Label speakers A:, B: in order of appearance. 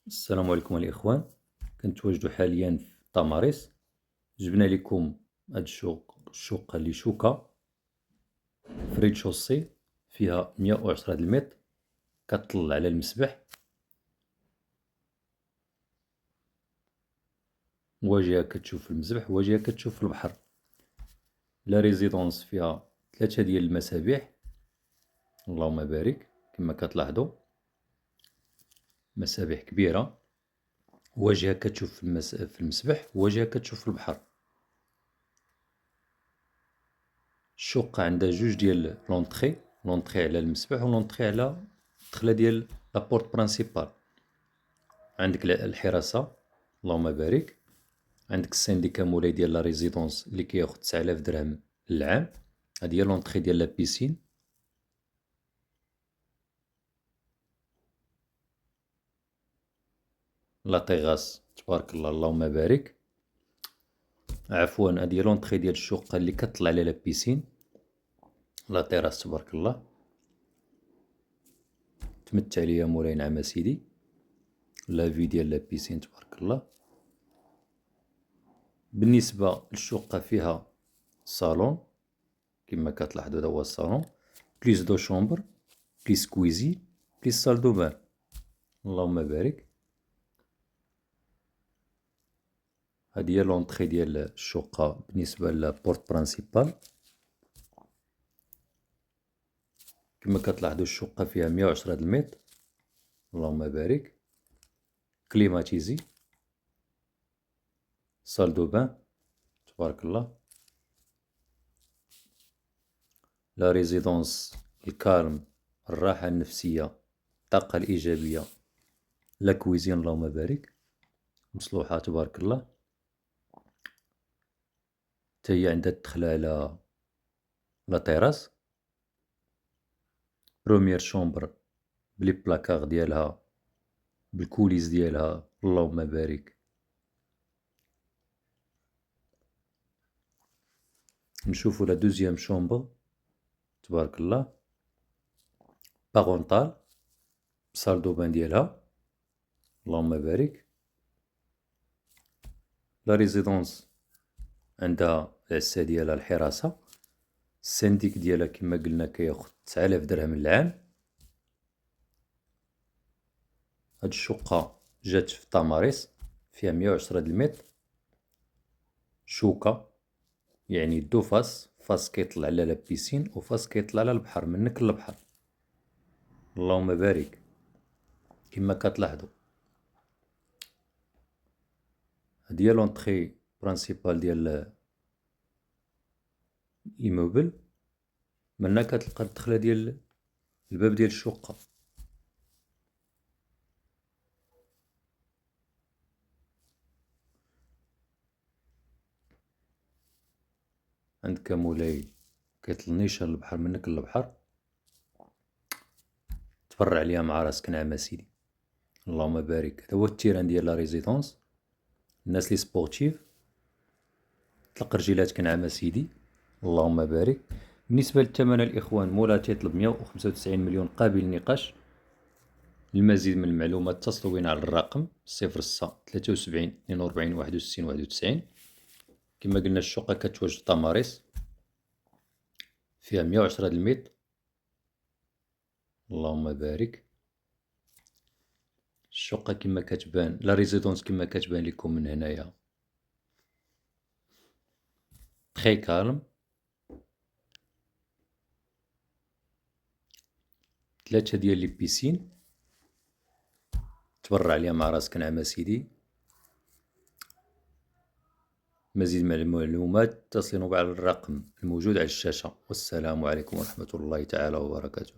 A: السلام عليكم الإخوان. كنتواجدوا حاليا في طماريس. جبنا لكم هاد الشقة اللي شوكة في ريد شوسي، فيها 110 د المتر، كتطل على المسبح، واجهة كتشوف المسبح، واجهة كتشوف البحر. لا ريزيدونس فيها 3 ديال المسابح، اللهم بارك. كما كتلاحظوا مسابح كبيرة، واجهة كتشوف في المسبح، واجهة كتشوف في البحر. الشقة عندها جوج ديال لونطخي على المسبح و لونطخي على الدخلة ديال لابورت برانسيبال. عندك الحراسة، اللهم بارك. عندك السانديكا مولاي ديال لا ريزيدونس اللي كياخد 9000 درهم للعام. هادي هي لونطخي ديال لا بيسين. لا تيغاس تبارك الله، اللهم بارك. عفوا، هادي هي لونطخي ديال الشقة اللي كطلع على لا بيسين. لا تيراس تبارك الله، تمتع ليا مولاي. نعم سيدي. لافي ديال لا بيسين تبارك الله. بالنسبة للشقة فيها صالون، كما كتلاحظوا هذا هو الصالون، بليس دو شومبر، بليس كويزين، بليس سال دو بان، اللهم بارك. هذه هي لونطخي ديال الشقة بالنسبة للبورت برانسيبال. كما كتلاحظوا الشقة فيها 110 د المتر، اللهم بارك. كليماتيزي، سال دو بان تبارك الله. لا ريزيدونس، الكالم، الراحة النفسية، الطاقة الإيجابية. لا كويزين، اللهم بارك، مصلوحة تبارك الله. حتى هي عندها الدخلة على لا تيراس. بروميير شومبر بلي بلاكاغ ديالها، بالكوليس ديالها، اللهم بارك. نشوفو لا دوزيام شومبر تبارك الله، باغونطال، سال دو بان ديالها، اللهم بارك. لا ريزيدونس عندها العسا ديالها، الحراسة. السنديك ديالها كما قلنا كياخد 9000 درهم للعام. هاد الشقة جات في طماريس، فيها 110 د المتر، شوكة، يعني دو فاس، فاس كيطلع على لا بيسين وفاس كيطلع على البحر، منك للبحر، اللهم بارك. كما كتلاحظوا هادي هي لونطخي برانسيبال ديال الايموبل. منا كتلقى الدخلة ديال الباب ديال الشقة. عندك مولاي كيطل نيشان البحر، منك للبحر، تفرع عليها مع راسك. نعم سيدي، اللهم بارك. هذا هو التيران ديال لا ريزيدونس. الناس لي سبورتيف، طلق رجيلاتك. نعم سيدي، اللهم بارك. بالنسبة للثمن الإخوان، مولا تيطلب 195 مليون قابل للنقاش. للمزيد من المعلومات اتصلوا بنا على الرقم 06 73 42 61 91. كما قلنا الشقة كتواجد طماريس، فيها 110 د المتر، اللهم بارك. الشقة كما كتبان، لا ريزيدونس كما كتبان لكم من هنايا، تخي كالم. 3 ديال لي بيسين، تبرع عليها مع راسك. نعم سيدي. مزيد من المعلومات اتصلوا على الرقم الموجود على الشاشة. والسلام عليكم ورحمة الله تعالى وبركاته.